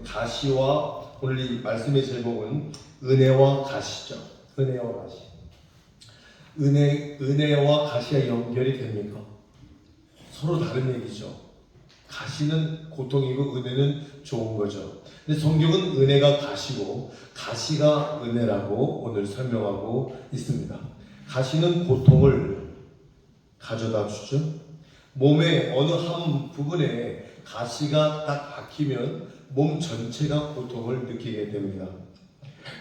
가시와 오늘 이 말씀의 제목은 은혜와 가시죠. 은혜와 가시. 은혜와 가시가 연결이 됩니까? 서로 다른 얘기죠. 가시는 고통이고 은혜는 좋은 거죠. 근데 성경은 은혜가 가시고 가시가 은혜라고 오늘 설명하고 있습니다. 가시는 고통을 가져다 주죠. 몸의 어느 한 부분에 가시가 딱 박히면 몸 전체가 고통을 느끼게 됩니다.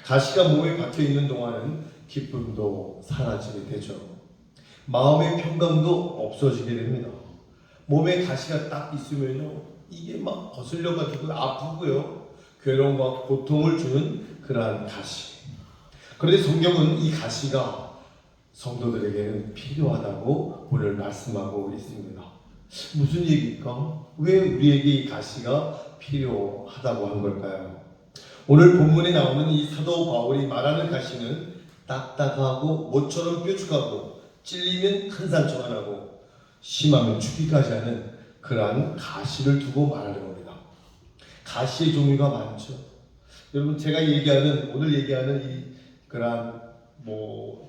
가시가 몸에 박혀 있는 동안은 기쁨도 사라지게 되죠. 마음의 평강도 없어지게 됩니다. 몸에 가시가 딱 있으면요, 이게 막 거슬려가지고 아프고요, 괴로움과 고통을 주는 그러한 가시. 그런데 성경은 이 가시가 성도들에게는 필요하다고 오늘 말씀하고 있습니다. 무슨 얘기일까? 왜 우리에게 이 가시가 필요하다고 한 걸까요? 오늘 본문에 나오는 이 사도 바울이 말하는 가시는 딱딱하고 모처럼 뾰족하고 찔리면 큰 상처가 나고 심하면 죽기까지 하는 그러한 가시를 두고 말하는 겁니다. 가시의 종류가 많죠. 여러분, 제가 오늘 얘기하는 이 그러한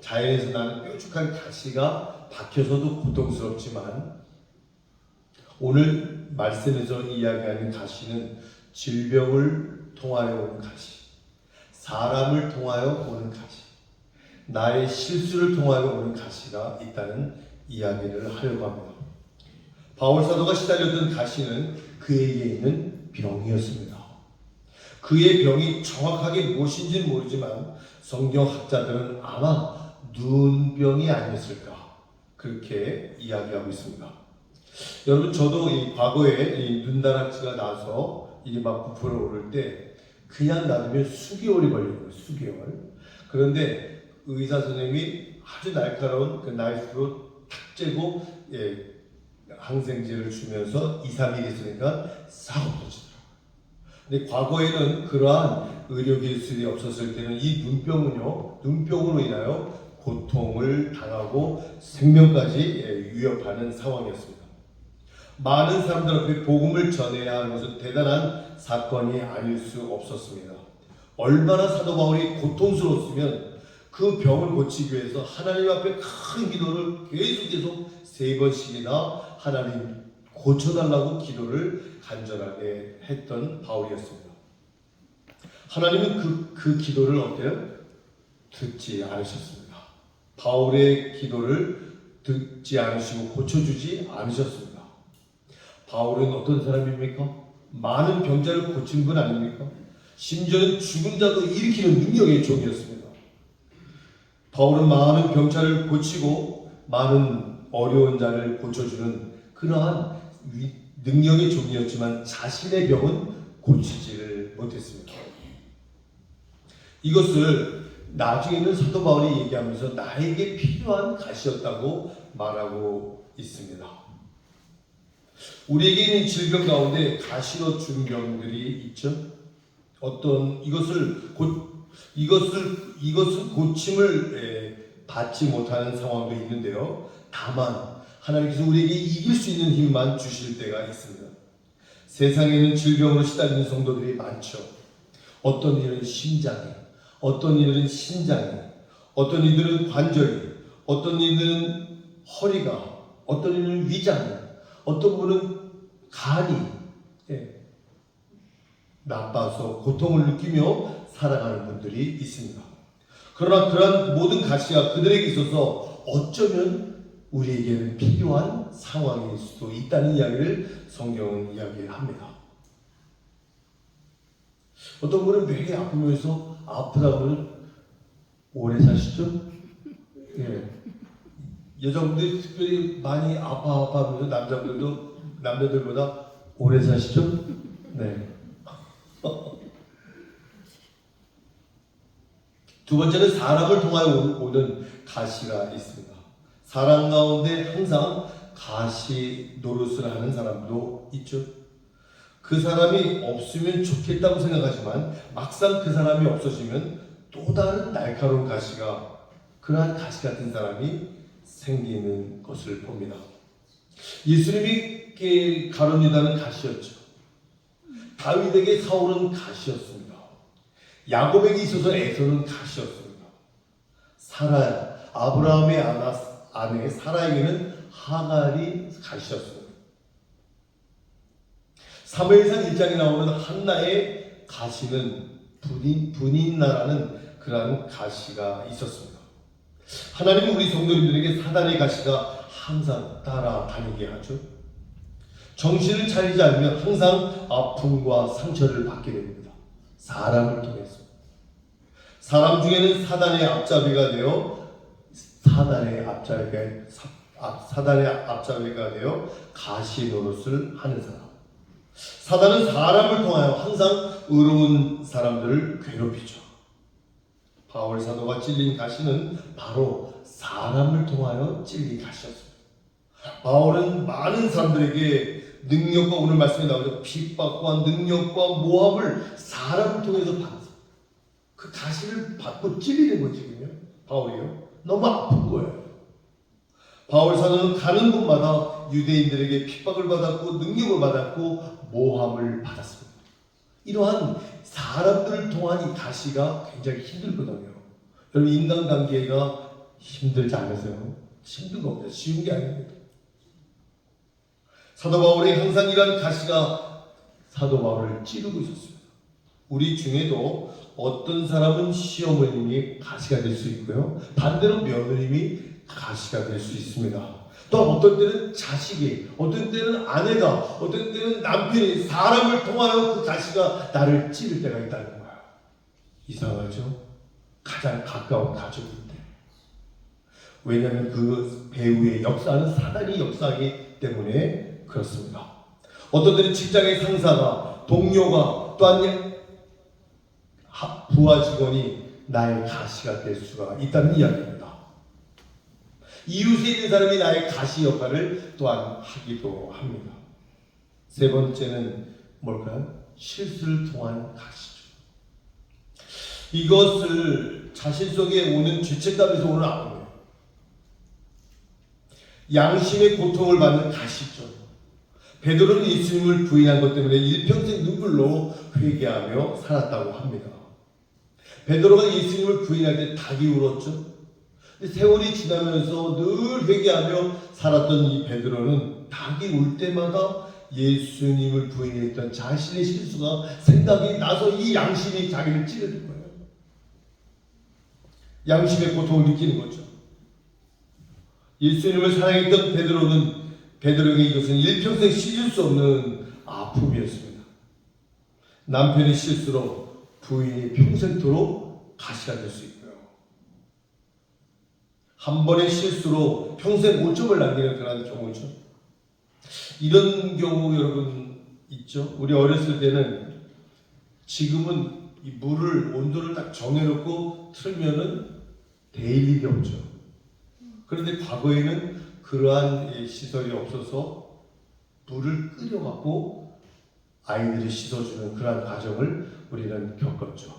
자연에서 나는 뾰족한 가시가 박혀서도 고통스럽지만, 오늘 말씀에서 이야기하는 가시는 질병을 통하여 오는 가시, 사람을 통하여 오는 가시, 나의 실수를 통하여 오는 가시가 있다는 이야기를 하려고 합니다. 바울 사도가 시달렸던 가시는 그에게 있는 병이었습니다. 그의 병이 정확하게 무엇인지는 모르지만 성경학자들은 아마 눈병이 아니었을까 그렇게 이야기하고 있습니다. 여러분, 저도 과거에 이 눈다락지가 나서 이게 막 부풀어 오를 때 그냥 놔두면 수개월이 걸려요. 수개월. 그런데 의사 선생님이 아주 날카로운 그 나이프로 탁 째고 항생제를 주면서 2, 3일 있으니까 싹 없어지더라고요. 근데 과거에는 그러한 의료기술이 없었을 때는 이 눈병으로 인하여 고통을 당하고 생명까지 위협하는 상황이었습니다. 많은 사람들 앞에 복음을 전해야 하는 것은 대단한 사건이 아닐 수 없었습니다. 얼마나 사도 바울이 고통스러웠으면 그 병을 고치기 위해서 하나님 앞에 큰 기도를 계속 3번씩이나 하나님 고쳐달라고 기도를 간절하게 했던 바울이었습니다. 하나님은 그 기도를 어때요? 듣지 않으셨습니다. 바울의 기도를 듣지 않으시고 고쳐주지 않으셨습니다. 바울은 어떤 사람입니까? 많은 병자를 고친 분 아닙니까? 심지어는 죽은 자도 일으키는 능력의 종이었습니다. 바울은 많은 병자를 고치고 많은 어려운 자를 고쳐주는 그러한 능력의 종이었지만 자신의 병은 고치지를 못했습니다. 이것을 나중에는 사도 바울이 얘기하면서 나에게 필요한 가시였다고 말하고 있습니다. 우리에게 있는 질병 가운데 가시로 준 병들이 있죠. 이것은 고침을 받지 못하는 상황도 있는데요. 다만 하나님께서 우리에게 이길 수 있는 힘만 주실 때가 있습니다. 세상에는 질병으로 시달리는 성도들이 많죠. 어떤 이들은 심장에, 어떤 이들은 신장에, 어떤 이들은 관절에, 어떤 이들은 허리가, 어떤 이들은 위장에, 어떤 분은 간이 나빠서 고통을 느끼며 살아가는 분들이 있습니다. 그러나 그러한 모든 가시가 그들에게 있어서 어쩌면 우리에게는 필요한 상황일 수도 있다는 이야기를 성경은 이야기합니다. 어떤 분은 매일 아프면서 아프다고는 오래 사시죠? 여자분들이 특별히 많이 아파하면서 남자들보다 오래 사시죠? 네. 두 번째는 사람을 통하여 오는 가시가 있습니다. 사람 가운데 항상 가시 노릇을 하는 사람도 있죠. 그 사람이 없으면 좋겠다고 생각하지만 막상 그 사람이 없어지면 또 다른 날카로운 가시가, 그러한 가시 같은 사람이 생기는 것을 봅니다. 예수님이 가룟 유다는 가시였죠. 다윗에게 사울은 가시였습니다. 야곱에게 있어서 에서는 가시였습니다. 아브라함의 아내 사라에게는 하갈이 가시였습니다. 사무엘상 1장에 나오는 한나의 가시는 분인나라는 그러한 가시가 있었습니다. 하나님은 우리 성도님들에게 사단의 가시가 항상 따라다니게 하죠. 정신을 차리지 않으면 항상 아픔과 상처를 받게 됩니다. 사람을 통해서. 사람 중에는 사단의 앞잡이가 되어 가시 노릇을 하는 사람. 사단은 사람을 통하여 항상 의로운 사람들을 괴롭히죠. 바울 사도가 찔린 가시는 바로 사람을 통하여 찔린 가시였습니다. 바울은 많은 사람들에게 능력과, 오늘 말씀에 나오죠, 핍박과 능력과 모함을 사람을 통해서 받았어요. 그 가시를 받고 찔리는 거지군요. 바울이요. 너무 아픈 거예요. 바울 사도는 가는 곳마다 유대인들에게 핍박을 받았고 능력을 받았고 모함을 받았습니다. 이러한 사람들을 통한 이 가시가 굉장히 힘들거든요. 여러분, 인간관계가 힘들지 않으세요? 힘든 겁니다. 쉬운 게 아닙니다. 사도 바울의 항상 이러한 가시가 사도 바울을 찌르고 있었습니다. 우리 중에도 어떤 사람은 시어머님이 가시가 될 수 있고요, 반대로 며느님이 가시가 될 수 있습니다. 또 어떤 때는 자식이, 어떤 때는 아내가, 어떤 때는 남편이 사람을 통하여 그 가시가 나를 찌를 때가 있다는 거예요. 이상하죠? 가장 가까운 가족일 때. 왜냐하면 그 배우의 역사는 사단이 역사이기 때문에 그렇습니다. 어떤 때는 직장의 상사가, 동료가, 또한 부하 직원이 나의 가시가 될 수가 있다는 이야기입니다. 이웃에 있는 사람이 나의 가시 역할을 또한 하기도 합니다. 세 번째는 뭘까요? 실수를 통한 가시죠. 이것을 자신 속에 오는 죄책감에서 오는 아픔이에요. 양심의 고통을 받는 가시죠. 베드로는 예수님을 부인한 것 때문에 일평생 눈물로 회개하며 살았다고 합니다. 베드로가 예수님을 부인할 때 닭이 울었죠. 세월이 지나면서 늘 회개하며 살았던 이 베드로는 닭이 울 때마다 예수님을 부인했던 자신의 실수가 생각이 나서 이 양심이 자기를 찌르는 거예요. 양심의 고통을 느끼는 거죠. 예수님을 사랑했던 베드로에게 이것은 일평생 씻을 수 없는 아픔이었습니다. 남편의 실수로 부인이 평생토록 가시가 될 수 있고요. 한 번의 실수로 평생 오점을 남기는 그런 경우죠. 이런 경우 여러분 있죠? 우리 어렸을 때는, 지금은 이 물을 온도를 딱 정해놓고 틀면은 데일 일이 없죠. 그런데 과거에는 그러한 시설이 없어서 물을 끓여갖고 아이들이 씻어주는 그러한 과정을 우리는 겪었죠.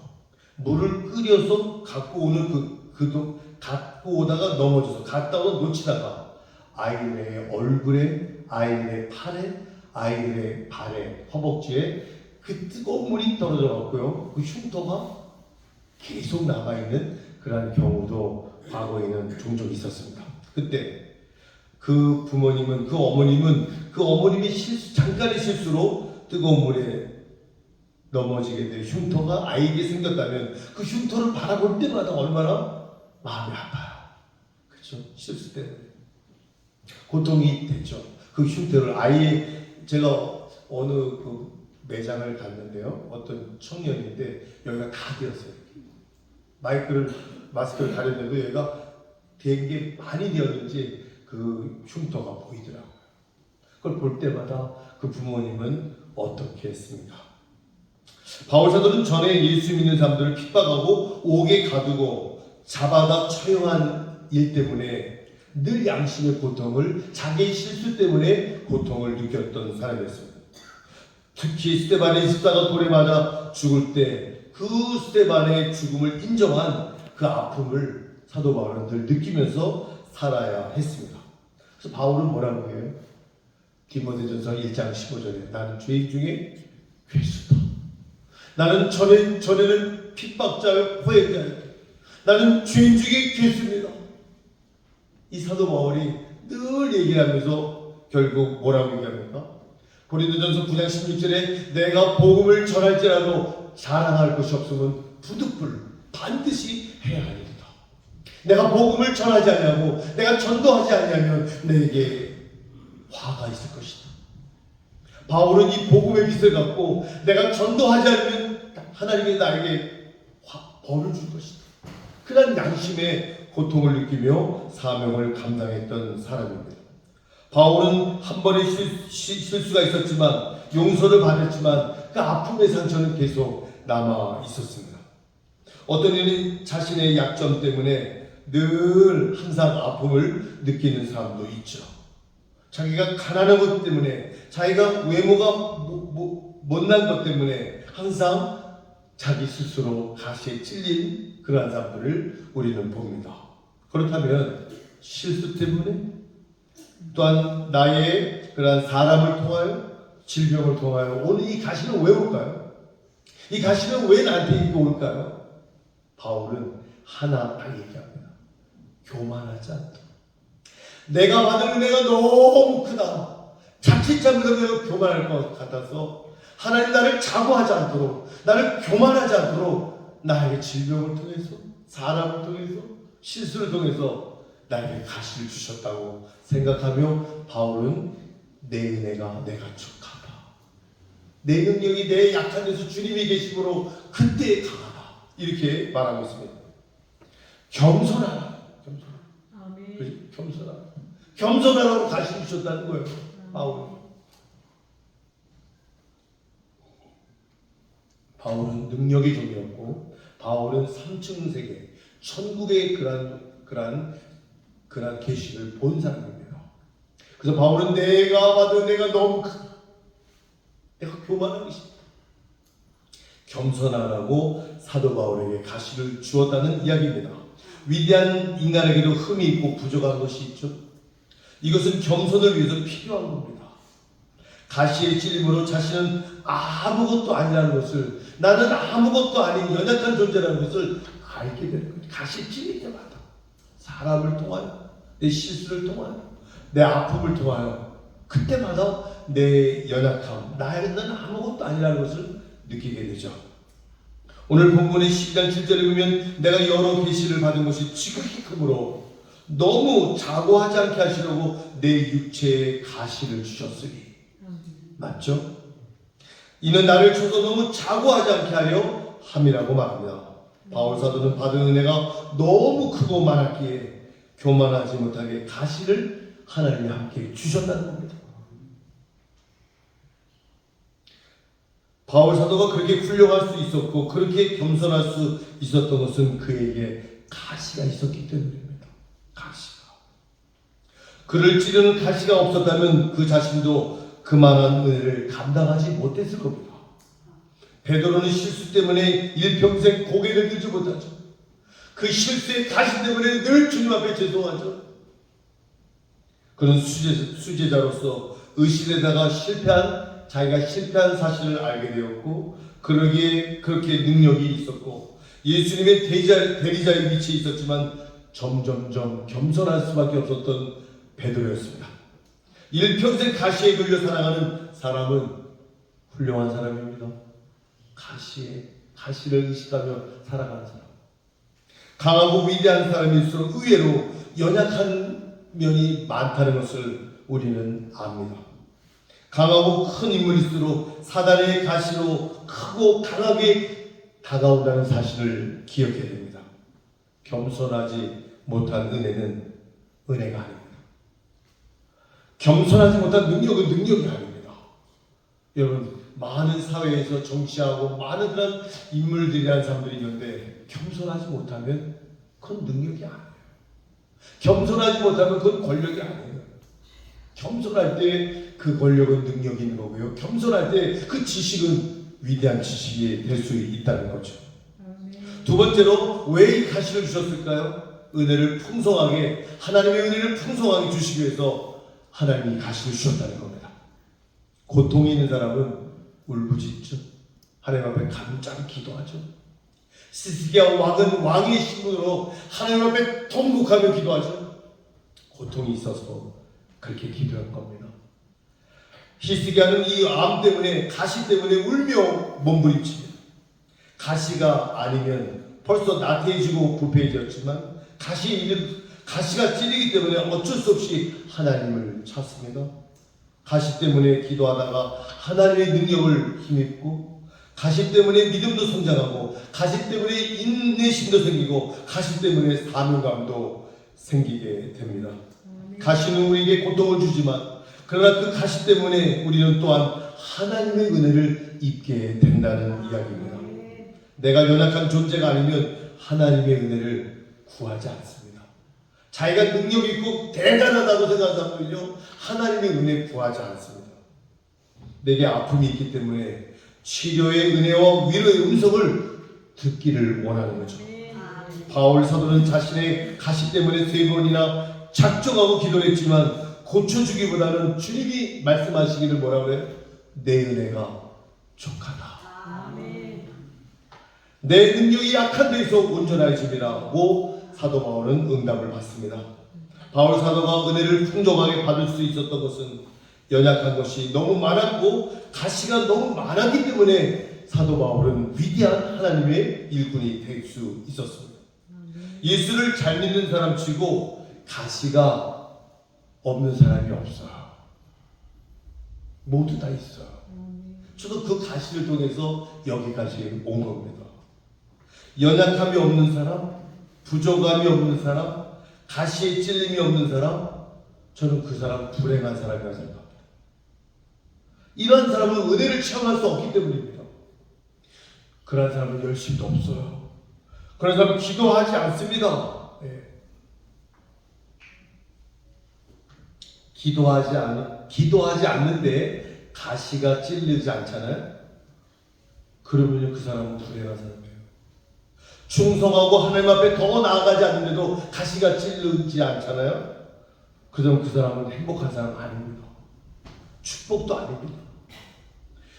물을 끓여서 갖고 오는 갖고 오다가 넘어져서 갔다 오다 놓치다가 아이들의 얼굴에, 아이들의 팔에, 아이들의 발에, 허벅지에 그 뜨거운 물이 떨어져 갖고요, 그 흉터가 계속 남아있는 그런 경우도 과거에는 종종 있었습니다. 그때 그 어머님이 잠깐의 실수로 뜨거운 물에 넘어지게 된 흉터가 아이에게 생겼다면 그 흉터를 바라볼 때마다 얼마나 마음이 아파요. 그렇죠? 실수 때문에 고통이 됐죠. 그 흉터를 제가 어느 그 매장을 갔는데요, 어떤 청년인데 여기가 다 되었어요. 마스크를 가렸는데도 얘가 된 게 많이 되었는지 그 흉터가 보이더라고요. 그걸 볼 때마다 그 부모님은 어떻게 했습니까? 바울 사도는 전에 예수 믿는 사람들을 핍박하고 옥에 가두고 잡아다 처형한 일 때문에 늘 양심의 고통을, 자기의 실수 때문에 고통을 느꼈던 사람이었습니다. 특히 스데반의 십자가 돌에 맞아 죽을 때 그 스데반의 죽음을 인정한 그 아픔을 사도 바울은 늘 느끼면서 살아야 했습니다. 그래서 바울은 뭐라고 해요? 디모데전서 1장 15절에 나는 죄인 중에 괴수다. 나는 전에는 핍박자요, 포획자요. 나는 죄인 중에 괴수입니다. 이 사도 바울이 늘 얘기를 하면서 결국 뭐라고 얘기합니까? 고린도전서 9장 16절에 내가 복음을 전할지라도 자랑할 것이 없으면 부득불 반드시 해야 하리라. 내가 복음을 전하지 아니하고 내가 전도하지 아니하면 내게 화가 있을 것이다. 바울은 이 복음의 빛을 갖고 내가 전도하지 않으면 하나님이 나에게 벌을 줄 것이다. 그런 양심의 고통을 느끼며 사명을 감당했던 사람입니다. 바울은 한 번의 실수가 있었지만 용서를 받았지만 그 아픔의 상처는 계속 남아 있었습니다. 어떤 이는 자신의 약점 때문에 늘 항상 아픔을 느끼는 사람도 있죠. 자기가 가난한 것 때문에, 자기가 외모가 못난 것 때문에 항상 자기 스스로 가시에 찔린 그러한 사람들을 우리는 봅니다. 그렇다면 실수 때문에 또한 나의 그러한 사람을 통하여 질병을 통하여 오늘 이 가시는 왜 올까요? 이 가시는 왜 나한테 이거 올까요? 바울은 하나 딱 얘기합니다. 교만하지 않다. 내가 받은 은혜가 너무 크다. 자칫 잘못하면 교만할 것 같아서 하나님 나를 자고하지 않도록, 나를 교만하지 않도록 나에게 질병을 통해서, 사람을 통해서, 실수를 통해서 나에게 가시를 주셨다고 생각하며 바울은 내 은혜가 내가 족하다. 내 능력이 내 약한 데서 주님이 계심으로 그때 강하다. 이렇게 말하고 있습니다. 겸손하라. 아멘. 겸손하라. 겸손하라고 가시 주셨다는 거예요. 바울은 능력이 좀이었고 바울은 3층 세계, 천국의 그러한 계시를 본 사람입니다. 그래서 바울은 내가 받은 내가 너무 크다. 내가 교만하기 싫다. 겸손하라고 사도 바울에게 가시를 주었다는 이야기입니다. 위대한 인간에게도 흠이 있고 부족한 것이 있죠. 이것은 겸손을 위해서 필요한 겁니다. 가시의 찔림으로 자신은 아무것도 아니라는 것을, 나는 아무것도 아닌 연약한 존재라는 것을 알게 되는 거예요. 가시에 찔릴 때마다 사람을 통하여, 내 실수를 통하여, 내 아픔을 통하여 그때마다 내 연약함, 나는 아무것도 아니라는 것을 느끼게 되죠. 오늘 본문의 12장 7절에 보면 내가 여러 계시를 받은 것이 지극히 크므로 너무 자고하지 않게 하시려고 내 육체에 가시를 주셨으니. 맞죠? 이는 나를 줘서 너무 자고하지 않게 하려 함이라고 말합니다. 바울 사도는 받은 은혜가 너무 크고 많았기에 교만하지 못하게 가시를 하나님이 함께 주셨다는 겁니다. 바울 사도가 그렇게 훌륭할 수 있었고 그렇게 겸손할 수 있었던 것은 그에게 가시가 있었기 때문입니다. 가시가. 그를 찌르는 가시가 없었다면 그 자신도 그만한 은혜를 감당하지 못했을 겁니다. 베드로는 실수 때문에 일평생 고개를 들지 못하죠. 그 실수의 가시 때문에 늘 주님 앞에 죄송하죠. 그는 수제자로서 의실에다가 자기가 실패한 사실을 알게 되었고 그러기에 그렇게 능력이 있었고 예수님의 대리자의 위치에 있었지만 점점점 겸손할 수밖에 없었던 베드로였습니다. 일평생 가시에 걸려 살아가는 사람은 훌륭한 사람입니다. 가시를 의식하며 살아가는 사람. 강하고 위대한 사람일수록 의외로 연약한 면이 많다는 것을 우리는 압니다. 강하고 큰 인물일수록 사단의 가시로 크고 강하게 다가온다는 사실을 기억해야 됩니다. 겸손하지 못한 은혜는 은혜가 아닙니다. 겸손하지 못한 능력은 능력이 아닙니다. 여러분, 많은 사회에서 정치하고 많은 그런 인물들이라는 사람들이 있는데 겸손하지 못하면 그건 능력이 아니에요. 겸손하지 못하면 그건 권력이 아니에요. 겸손할 때 그 권력은 능력이 있는 거고요. 겸손할 때 그 지식은 위대한 지식이 될 수 있다는 거죠. 두 번째로 왜 이 가시를 주셨을까요? 은혜를 풍성하게, 하나님의 은혜를 풍성하게 주시기 위해서 하나님이 가시를 주셨다는 겁니다. 고통이 있는 사람은 울부짖죠. 하나님 앞에 간절히 기도하죠. 시스기야 왕은 왕의 신분으로 하나님 앞에 통곡하며 기도하죠. 고통이 있어서 그렇게 기도한 겁니다. 히스기야는 이 암 때문에, 가시 때문에 울며 몸부림칩니다. 가시가 아니면 벌써 나태해지고 부패해졌지만 가시가 찔리기 때문에 어쩔 수 없이 하나님을 찾습니다. 가시 때문에 기도하다가 하나님의 능력을 힘입고, 가시 때문에 믿음도 성장하고, 가시 때문에 인내심도 생기고, 가시 때문에 사명감도 생기게 됩니다. 가시는 우리에게 고통을 주지만, 그러나 그 가시 때문에 우리는 또한 하나님의 은혜를 입게 된다는 이야기입니다. 내가 연약한 존재가 아니면 하나님의 은혜를 구하지 않습니다. 자기가 능력 있고 대단하다고 생각하는 사람들은요, 하나님의 은혜 구하지 않습니다. 내게 아픔이 있기 때문에 치료의 은혜와 위로의 음성을 듣기를 원하는 거죠. 바울 사도는 자신의 가시 때문에 3번이나 작정하고 기도를 했지만 고쳐주기보다는 주님이 말씀하시기를 뭐라 그래요? 내 은혜가 족하다. 내 능력이 약한 데서 온전해짐이라고 사도 바울은 응답을 받습니다. 바울 사도가 은혜를 풍족하게 받을 수 있었던 것은 연약한 것이 너무 많았고 가시가 너무 많았기 때문에 사도 바울은 위대한 하나님의 일꾼이 될 수 있었습니다. 예수를 잘 믿는 사람 치고 가시가 없는 사람이 없어요. 모두 다 있어요. 저도 그 가시를 통해서 여기까지 온 겁니다. 연약함이 없는 사람, 부족함이 없는 사람, 가시에 찔림이 없는 사람, 저는 그 사람 불행한 사람이라고 생각합니다. 이러한 사람은 은혜를 체험할 수 없기 때문입니다. 그런 사람은 열심도 없어요. 그런 사람은 기도하지 않습니다. 기도하지 않는데 가시가 찔리지 않잖아요. 그러면 그 사람은 불행한 사람이에요. 충성하고 하나님 앞에 더 나아가지 않는데도 가시가 찔리지 않잖아요. 그러면 그 사람은 행복한 사람 아닙니다. 축복도 아닙니다.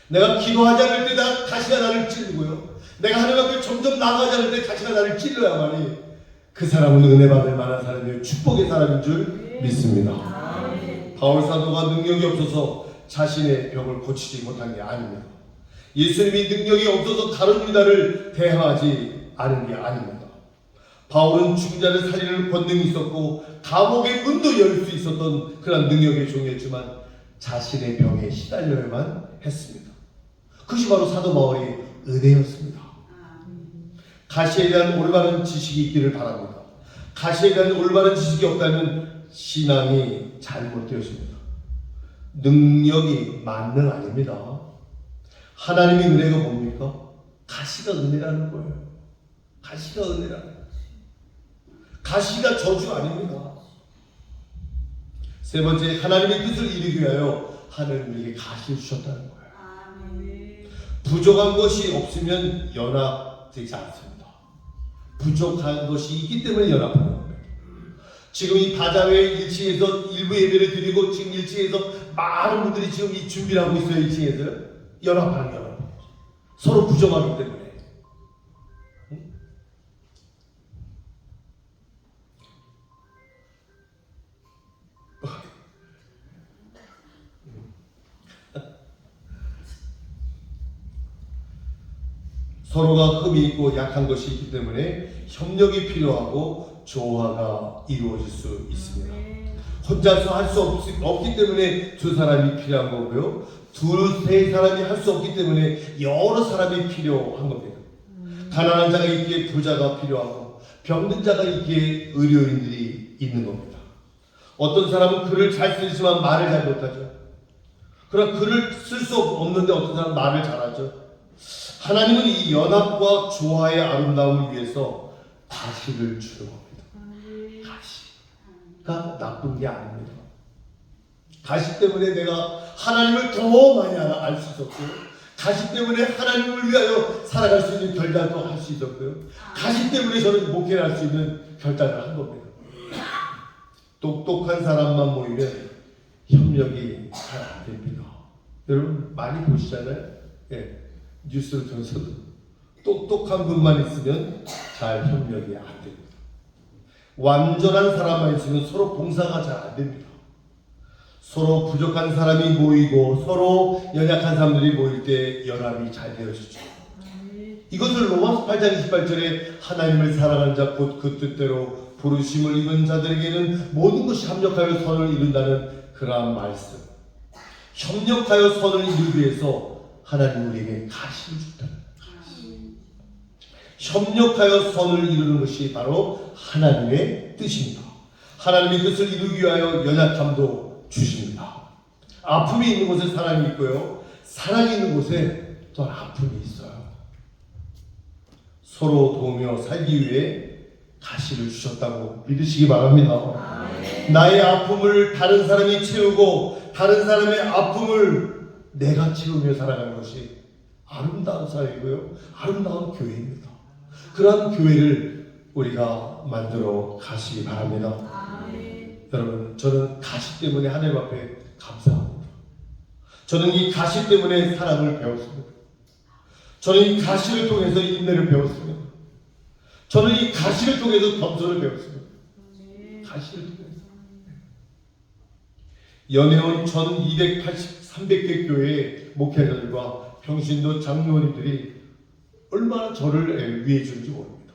내가 기도하지 않을 때 가시가 나를 찔리고요, 내가 하나님 앞에 점점 나아가지 않을 때 가시가 나를 찔러야만이 그 사람은 은혜 받을 만한 사람이에요. 축복의 사람인 줄 믿습니다. 바울 사도가 능력이 없어서 자신의 병을 고치지 못한 게 아닙니다. 예수님이 능력이 없어서 다른 유다를 대항하지 않은 게 아닙니다. 바울은 죽은 자를 살리는 권능이 있었고 감옥의 문도 열 수 있었던 그런 능력의 종이었지만 자신의 병에 시달려야만 했습니다. 그것이 바로 사도 바울의 은혜였습니다. 가시에 대한 올바른 지식이 있기를 바랍니다. 가시에 대한 올바른 지식이 없다면 신앙이 잘못되었습니다. 능력이 만능 아닙니다. 하나님의 은혜가 뭡니까? 가시가 은혜라는 거예요. 가시가 은혜라는 거예요. 가시가 저주 아닙니다. 세 번째, 하나님의 뜻을 이루기 위하여 하나님은 우리에게 가시를 주셨다는 거예요. 부족한 것이 없으면 연합되지 않습니다. 부족한 것이 있기 때문에 연합하는 거예요. 지금 이 바자회 1층에서 일부 예배를 드리고 지금 1층에서 많은 분들이 지금 이 준비를 하고 있어요. 1층에서 연합하는 거예요. 서로 부족하기 때문에. 서로가 흠이 있고 약한 것이 있기 때문에 협력이 필요하고 조화가 이루어질 수 있습니다. 혼자서 할 수 없기 때문에 두 사람이 필요한 거고요. 두세 사람이 할 수 없기 때문에 여러 사람이 필요한 겁니다. 가난한 자가 있기에 부자가 필요하고 병든 자가 있기에 의료인들이 있는 겁니다. 어떤 사람은 글을 잘 쓰지만 말을 잘 못하죠. 그러나 글을 쓸 수 없는데 어떤 사람은 말을 잘하죠. 하나님은 이 연합과 조화의 아름다움을 위해서 가시를 주는 겁니다. 가시가 나쁜 게 아닙니다. 가시 때문에 내가 하나님을 더 많이 알 수 있었고요. 가시 때문에 하나님을 위하여 살아갈 수 있는 결단도 할 수 있었고요. 가시 때문에 저는 목회를 할 수 있는 결단을 한 겁니다. 똑똑한 사람만 모이면 협력이 잘 안 됩니다. 여러분 많이 보시잖아요. 예. 뉴스를 통해서도 똑똑한 분만 있으면 잘 협력이 안 됩니다. 완전한 사람만 있으면 서로 봉사가 잘 안 됩니다. 서로 부족한 사람이 모이고 서로 연약한 사람들이 모일 때 연합이 잘 되어지죠. 이것을 로마서 8장 28절에 하나님을 사랑하는 자 곧 그 뜻대로 부르심을 입은 자들에게는 모든 것이 협력하여 선을 이룬다는 그러한 말씀. 협력하여 선을 이루기 위해서 하나님 우리에게 가시를 준다는 협력하여 선을 이루는 것이 바로 하나님의 뜻입니다. 하나님의 뜻을 이루기 위하여 연약함도 주십니다. 아픔이 있는 곳에 사랑이 있고요, 사랑이 있는 곳에 또한 아픔이 있어요. 서로 도우며 살기 위해 가시를 주셨다고 믿으시기 바랍니다. 나의 아픔을 다른 사람이 채우고 다른 사람의 아픔을 내가 채우며 살아가는 것이 아름다운 사회이고요, 아름다운 교회입니다. 그러한 교회를 우리가 만들어 가시기 바랍니다. 여러분, 저는 가시 때문에 하나님 앞에 감사합니다. 저는 이 가시 때문에 사랑을 배웠습니다. 저는 이 가시를 통해서 인내를 배웠습니다. 저는 이 가시를 통해서 겸손을 배웠습니다. 가시를 통해서. 연회원 1283개 교회의 목회자들과 평신도 장로님들이 얼마나 저를 위해 주는지 모릅니다.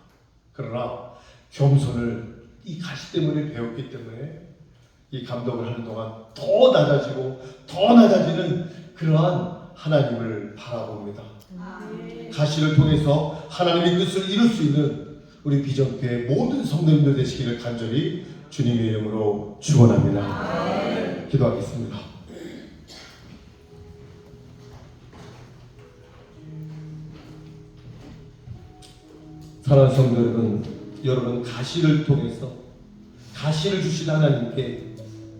그러나 겸손을 이 가시 때문에 배웠기 때문에 이 감독을 하는 동안 더 낮아지고 더 낮아지는 그러한 하나님을 바라봅니다. 가시를 통해서 하나님의 뜻을 이룰 수 있는 우리 비전교회 모든 성도님들 되시기를 간절히 주님의 이름으로 축원합니다. 기도하겠습니다. 사랑하는 성도 여러분, 가시를 통해서 가시를 주신 하나님께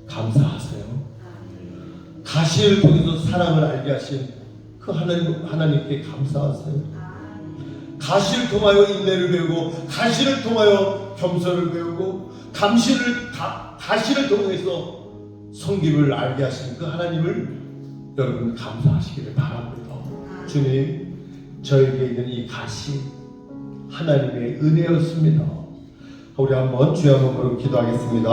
감사하세요. 가시를 통해서 사랑을 알게 하신 그 하나님께 감사하세요. 가시를 통하여 인내를 배우고 가시를 통하여 겸손을 배우고 가시를 통해서 성김을 알게 하신 그 하나님을 여러분 감사하시기를 바랍니다. 주님, 저에게 있는 이 가시 하나님의 은혜였습니다. 우리 한번 주여 한번 부르고 기도하겠습니다.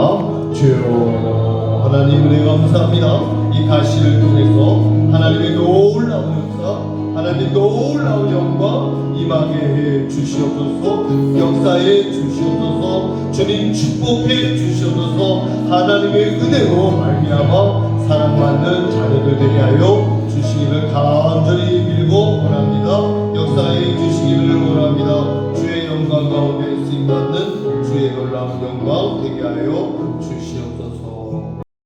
주여 하나님 은혜 감사합니다. 이 가시를 통해서 하나님의 놀라운 역사, 하나님의 놀라운 영광 임하게 해 주시옵소서. 역사해 주시옵소서. 주님 축복해 주시옵소서. 하나님의 은혜로 말미암아 사랑받는 자녀들 되게 하여 주시기를 간절히 빌고 원합니다. 역사해 주시기를 원합니다. 주의 영광 가운데 쓰임받는 주의 놀라운 영광 되게 하여 주시옵소서.